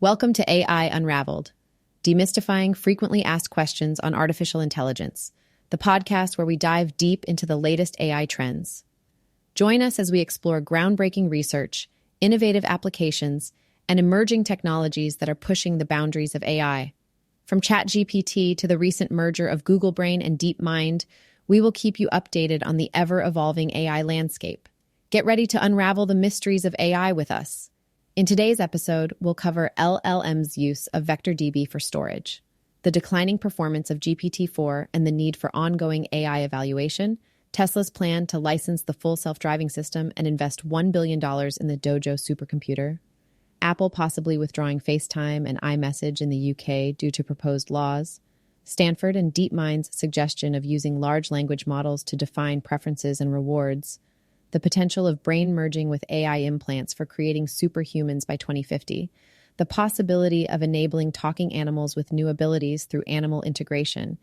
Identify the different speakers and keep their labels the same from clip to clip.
Speaker 1: Welcome to AI Unraveled, demystifying frequently asked questions on artificial intelligence, the podcast where we dive deep into the latest AI trends. Join us as we explore groundbreaking research, innovative applications, and emerging technologies that are pushing the boundaries of AI. From ChatGPT to the recent merger of Google Brain and DeepMind, we will keep you updated on the ever-evolving AI landscape. Get ready to unravel the mysteries of AI with us. In today's episode, we'll cover LLMs' use of VectorDB for storage, the declining performance of GPT-4 and the need for ongoing AI evaluation, Tesla's plan to license the full self-driving system and invest $1 billion in the Dojo supercomputer, Apple possibly withdrawing FaceTime and iMessage in the UK due to proposed laws, Stanford and DeepMind's suggestion of using large language models to define preferences and rewards, the potential of brain merging with AI implants for creating superhumans by 2050, the possibility of enabling talking animals with new abilities through animal integration,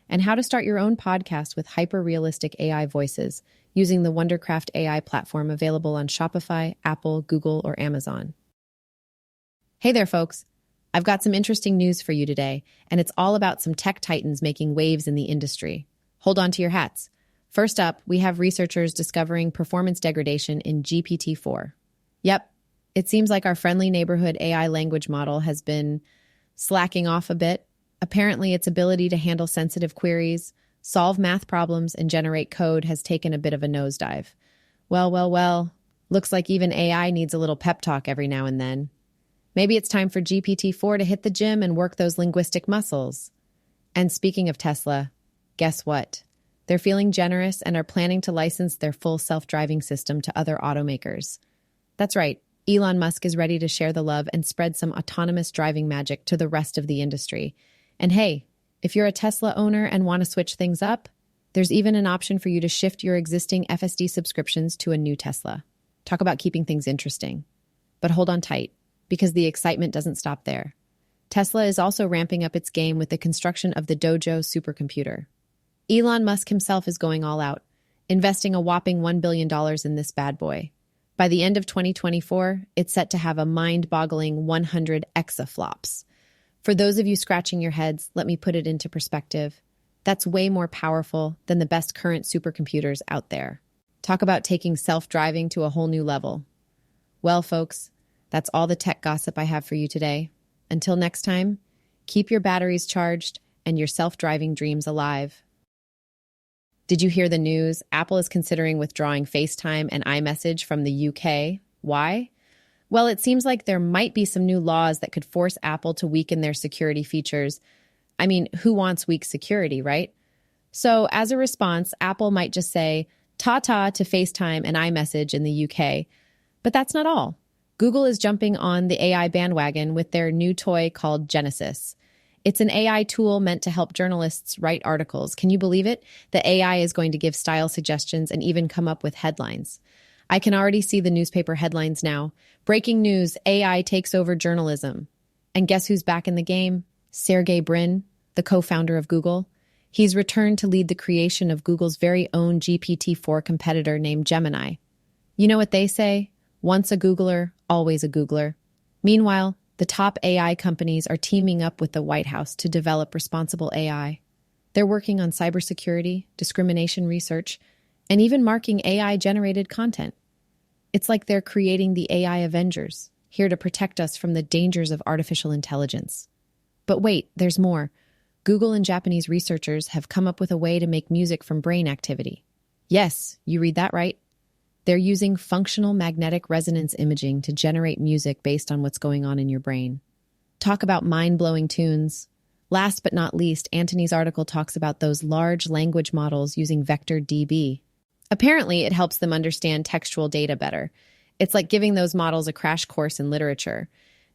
Speaker 1: and how to start your own podcast with hyper-realistic AI voices using the Wondercraft AI platform available on Shopify, Apple, Google, or Amazon. Hey there, folks. I've got some interesting news for you today, and it's all about some tech titans making waves in the industry. Hold on to your hats. First up, we have researchers discovering performance degradation in GPT-4. Yep, it seems like our friendly neighborhood AI language model has been slacking off a bit. Apparently, its ability to handle sensitive queries, solve math problems, and generate code has taken a bit of a nosedive. Well, looks like even AI needs a little pep talk every now and then. Maybe it's time for GPT-4 to hit the gym and work those linguistic muscles. And speaking of Tesla, guess what? They're feeling generous and are planning to license their full self-driving system to other automakers. That's right, Elon Musk is ready to share the love and spread some autonomous driving magic to the rest of the industry. And hey, if you're a Tesla owner and want to switch things up, there's even an option for you to shift your existing FSD subscriptions to a new Tesla. Talk about keeping things interesting. But hold on tight, because the excitement doesn't stop there. Tesla is also ramping up its game with the construction of the Dojo supercomputer. Elon Musk himself is going all out, investing a whopping $1 billion in this bad boy. By the end of 2024, it's set to have a mind-boggling 100 exaflops. For those of you scratching your heads, let me put it into perspective. That's way more powerful than the best current supercomputers out there. Talk about taking self-driving to a whole new level. Well, folks, that's all the tech gossip I have for you today. Until next time, keep your batteries charged and your self-driving dreams alive. Did you hear the news? Apple is considering withdrawing FaceTime and iMessage from the UK. Why? Well, it seems like there might be some new laws that could force Apple to weaken their security features. I mean, who wants weak security, right? So as a response, Apple might just say, ta-ta to FaceTime and iMessage in the UK. But that's not all. Google is jumping on the AI bandwagon with their new toy called Genesis. It's an AI tool meant to help journalists write articles. Can you believe it? The AI is going to give style suggestions and even come up with headlines. I can already see the newspaper headlines now. Breaking news, AI takes over journalism. And guess who's back in the game? Sergey Brin, the co-founder of Google. He's returned to lead the creation of Google's very own GPT-4 competitor named Gemini. You know what they say? Once a Googler, always a Googler. Meanwhile, the top AI companies are teaming up with the White House to develop responsible AI. They're working on cybersecurity, discrimination research, and even marking AI-generated content. It's like they're creating the AI Avengers, here to protect us from the dangers of artificial intelligence. But wait, there's more. Google and Japanese researchers have come up with a way to make music from brain activity. Yes, you read that right. They're using functional magnetic resonance imaging to generate music based on what's going on in your brain. Talk about mind-blowing tunes. Last but not least, Antony's article talks about those large language models using VectorDB. Apparently, it helps them understand textual data better. It's like giving those models a crash course in literature.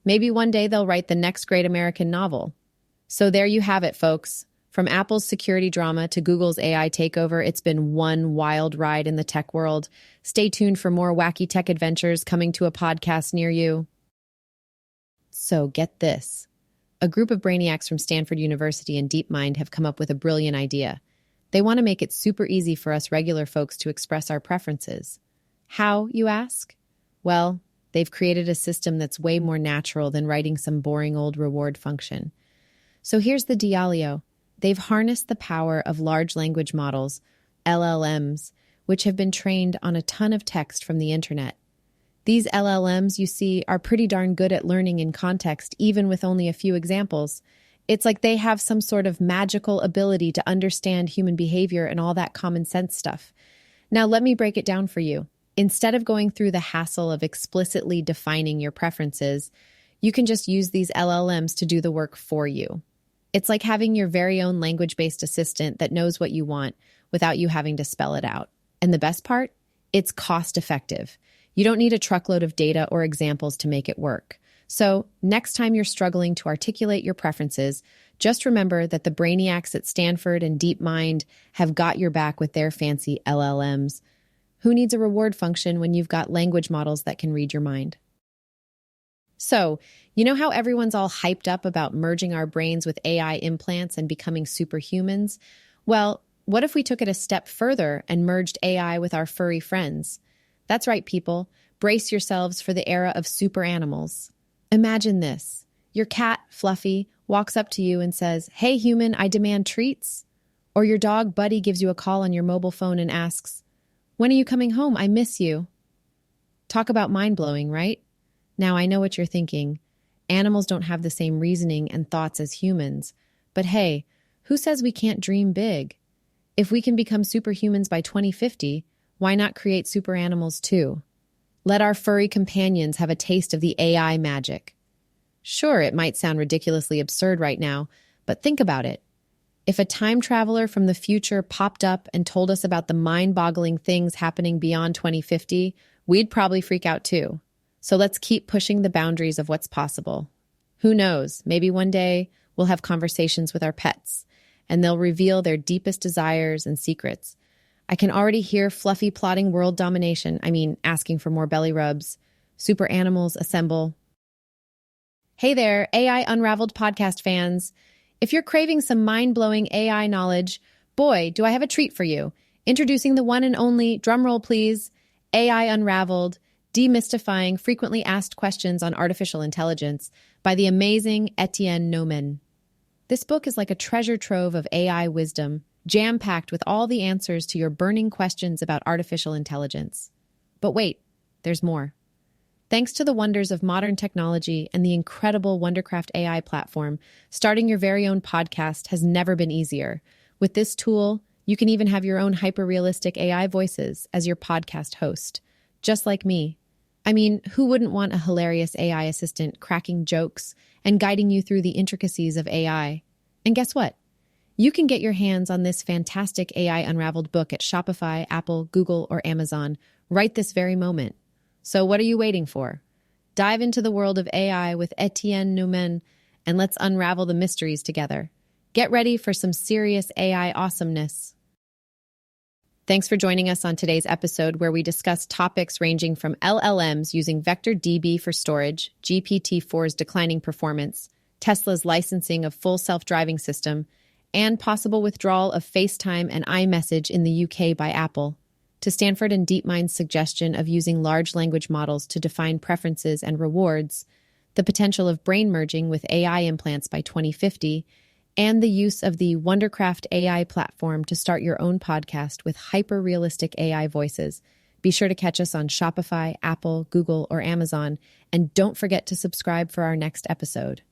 Speaker 1: Maybe one day they'll write the next great American novel. So there you have it, folks. From Apple's security drama to Google's AI takeover, it's been one wild ride in the tech world. Stay tuned for more wacky tech adventures coming to a podcast near you. So get this. A group of brainiacs from Stanford University and DeepMind have come up with a brilliant idea. They want to make it super easy for us regular folks to express our preferences. How, you ask? Well, they've created a system that's way more natural than writing some boring old reward function. So here's the dealio. They've harnessed the power of large language models, LLMs, which have been trained on a ton of text from the internet. These LLMs, you see, are pretty darn good at learning in context, even with only a few examples. It's like they have some sort of magical ability to understand human behavior and all that common sense stuff. Now, let me break it down for you. Instead of going through the hassle of explicitly defining your preferences, you can just use these LLMs to do the work for you. It's like having your very own language-based assistant that knows what you want without you having to spell it out. And the best part? It's cost-effective. You don't need a truckload of data or examples to make it work. So, next time you're struggling to articulate your preferences, just remember that the brainiacs at Stanford and DeepMind have got your back with their fancy LLMs. Who needs a reward function when you've got language models that can read your mind? So, you know how everyone's all hyped up about merging our brains with AI implants and becoming superhumans? Well, what if we took it a step further and merged AI with our furry friends? That's right, people. Brace yourselves for the era of super animals. Imagine this. Your cat, Fluffy, walks up to you and says, "Hey, human, I demand treats." Or your dog, Buddy, gives you a call on your mobile phone and asks, "When are you coming home? I miss you." Talk about mind-blowing, right? Now, I know what you're thinking. Animals don't have the same reasoning and thoughts as humans. But hey, who says we can't dream big? If we can become superhumans by 2050, why not create super animals too? Let our furry companions have a taste of the AI magic. Sure, it might sound ridiculously absurd right now, but think about it. If a time traveler from the future popped up and told us about the mind-boggling things happening beyond 2050, we'd probably freak out too. So let's keep pushing the boundaries of what's possible. Who knows, maybe one day we'll have conversations with our pets, and they'll reveal their deepest desires and secrets. I can already hear Fluffy plotting world domination, asking for more belly rubs. Super animals assemble. Hey there, AI Unraveled podcast fans. If you're craving some mind-blowing AI knowledge, boy, do I have a treat for you. Introducing the one and only, drumroll please, AI Unraveled, Demystifying Frequently Asked Questions on Artificial Intelligence by the amazing Etienne Nomen. This book is like a treasure trove of AI wisdom, jam-packed with all the answers to your burning questions about artificial intelligence. But wait, there's more. Thanks to the wonders of modern technology and the incredible Wondercraft AI platform, starting your very own podcast has never been easier. With this tool, you can even have your own hyper-realistic AI voices as your podcast host, just like me. Who wouldn't want a hilarious AI assistant cracking jokes and guiding you through the intricacies of AI? And guess what? You can get your hands on this fantastic AI Unraveled book at Shopify, Apple, Google, or Amazon right this very moment. So what are you waiting for? Dive into the world of AI with Etienne Nomen and let's unravel the mysteries together. Get ready for some serious AI awesomeness. Thanks for joining us on today's episode where we discuss topics ranging from LLMs using VectorDB for storage, GPT-4's declining performance, Tesla's licensing of full self-driving system, and possible withdrawal of FaceTime and iMessage in the UK by Apple, to Stanford and DeepMind's suggestion of using large language models to define preferences and rewards, the potential of brain merging with AI implants by 2050, and the use of the Wondercraft AI platform to start your own podcast with hyper-realistic AI voices. Be sure to catch us on Shopify, Apple, Google, or Amazon, and don't forget to subscribe for our next episode.